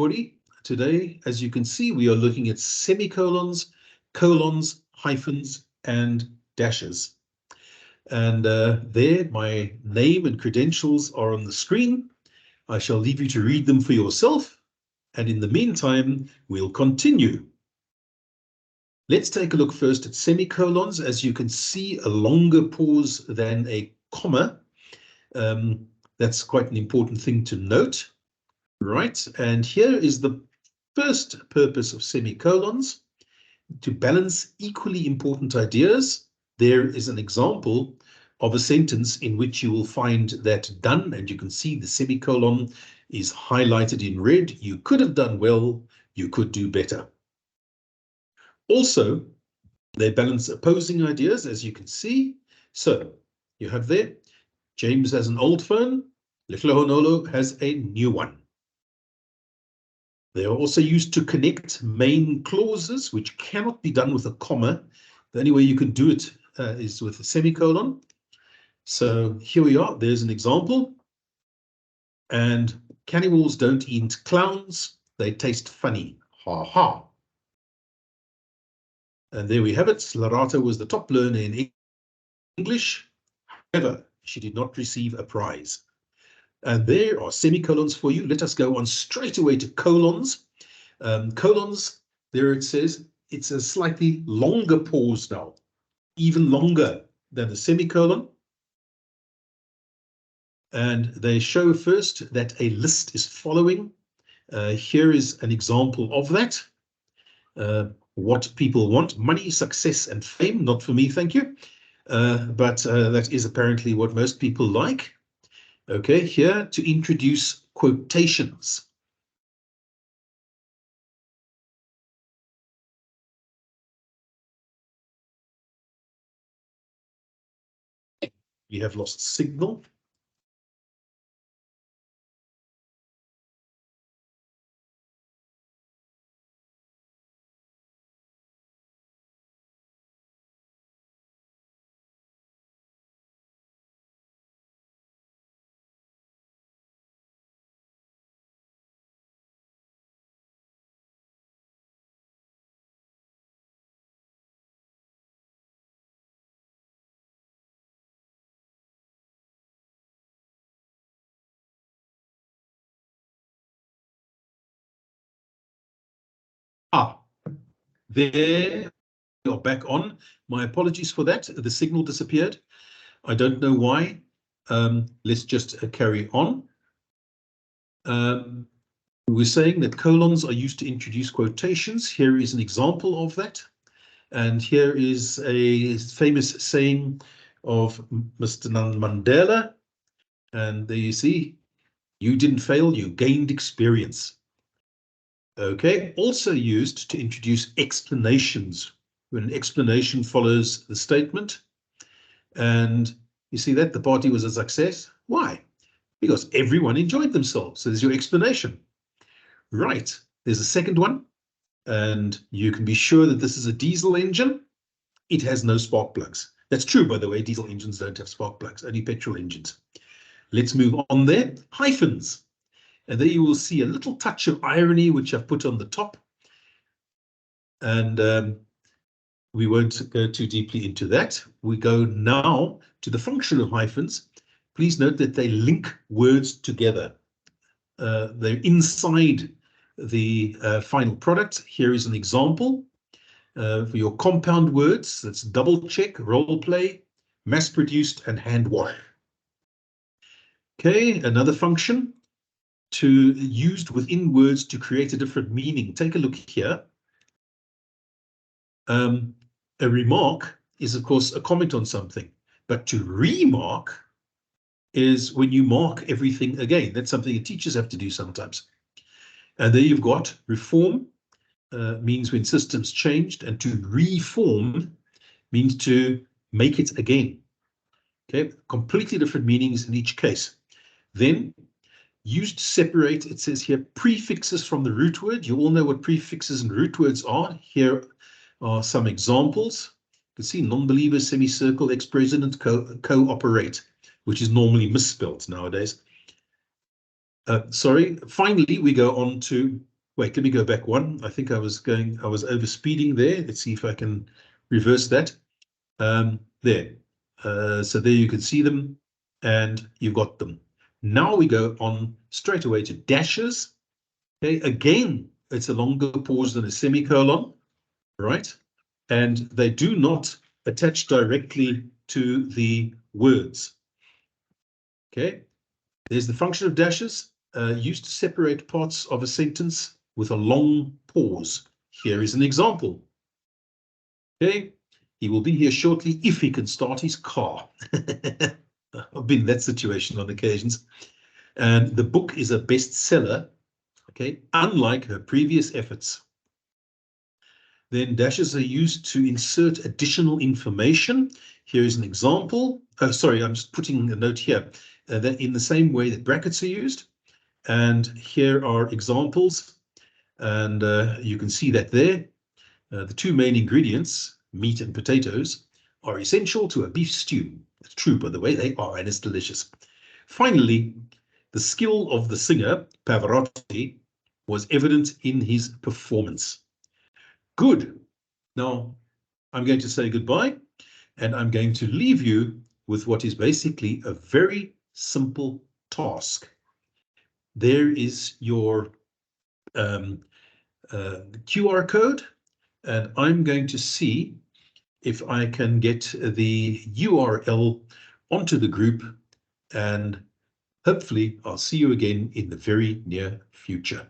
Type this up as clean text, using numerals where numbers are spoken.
everybody. Today, as you can see, we are looking at semicolons, colons, hyphens, and dashes. And there, my name and credentials are on the screen. I shall leave you to read them for yourself. And in the meantime, we'll continue. Let's take a look first at semicolons. As you can see, a longer pause than a comma. That's quite an important thing to note. Right, and here is the first purpose of semicolons: to balance equally important ideas. There is an example of a sentence in which you will find that done, and you can see the semicolon is highlighted in red. You could have done well, you could do better. Also, they balance opposing ideas, as you can see. So you have there, James has an old phone, Little Honolo has a new one. They are also used to connect main clauses, which cannot be done with a comma. The only way you can do it is with a semicolon. So here we are. There's an example. And cannibals don't eat clowns. They taste funny. Ha ha. And there we have it. Larata was the top learner in English. However, she did not receive a prize. And there are semicolons for you. Let us go on straight away to colons. Colons, there it says, it's a slightly longer pause now, even longer than the semicolon. And they show first that a list is following. Here is an example of that. What people want: money, success, and fame. Not for me, thank you. But that is apparently what most people like. Okay, here to introduce quotations. You have lost signal. There you're back on. My apologies for that. The signal disappeared. I don't know why. Let's just carry on. We're saying that colons are used to introduce quotations. Here is an example of that. And here is a famous saying of Mr. Mandela. And there you see, you didn't fail, you gained experience. Okay, also used to introduce explanations, when an explanation follows the statement. And you see that the party was a success. Why? Because everyone enjoyed themselves. So there's your explanation. Right, there's a second one. And you can be sure that this is a diesel engine. It has no spark plugs. That's true, by the way. Diesel engines don't have spark plugs, only petrol engines. Let's move on there. Hyphens. And there you will see a little touch of irony, which I've put on the top. And we won't go too deeply into that. We go now to the function of hyphens. Please note that they link words together. They're inside the final product. Here is an example for your compound words. That's double check, role play, mass produced, and hand wash. Okay, another function used within words to create a different meaning. Take a look here. A remark is, of course, a comment on something, but to remark is when you mark everything again. That's something that teachers have to do sometimes. And there you've got reform, means when systems changed, and to reform means to make it again. Okay, completely different meanings in each case. Then used to separate, it says here, prefixes from the root word. You all know what prefixes and root words are. Here are some examples. You can see non-believer, semicircle, ex-president, cooperate, which is normally misspelled nowadays. Finally, we go on to Wait, let me go back one. I think I was over speeding there. Let's see if I can reverse that. There. So there you can see them, and you've got them. Now we go on straight away to dashes. Okay, again, it's a longer pause than a semicolon, right? And they do not attach directly to the words. Okay, there's the function of dashes used to separate parts of a sentence with a long pause. Here is an example. Okay, he will be here shortly if he can start his car. I've been in that situation on occasions. And the book is a bestseller, okay, unlike her previous efforts. Then dashes are used to insert additional information. Here is an example. Oh, sorry, I'm just putting a note here that in the same way that brackets are used. And here are examples. And you can see that there. The two main ingredients, meat and potatoes, are essential to a beef stew. It's true, by the way, they are, and it's delicious. Finally, the skill of the singer, Pavarotti, was evident in his performance. Good. Now, I'm going to say goodbye, and I'm going to leave you with what is basically a very simple task. There is your QR code, and I'm going to see if I can get the URL onto the group, and hopefully I'll see you again in the very near future.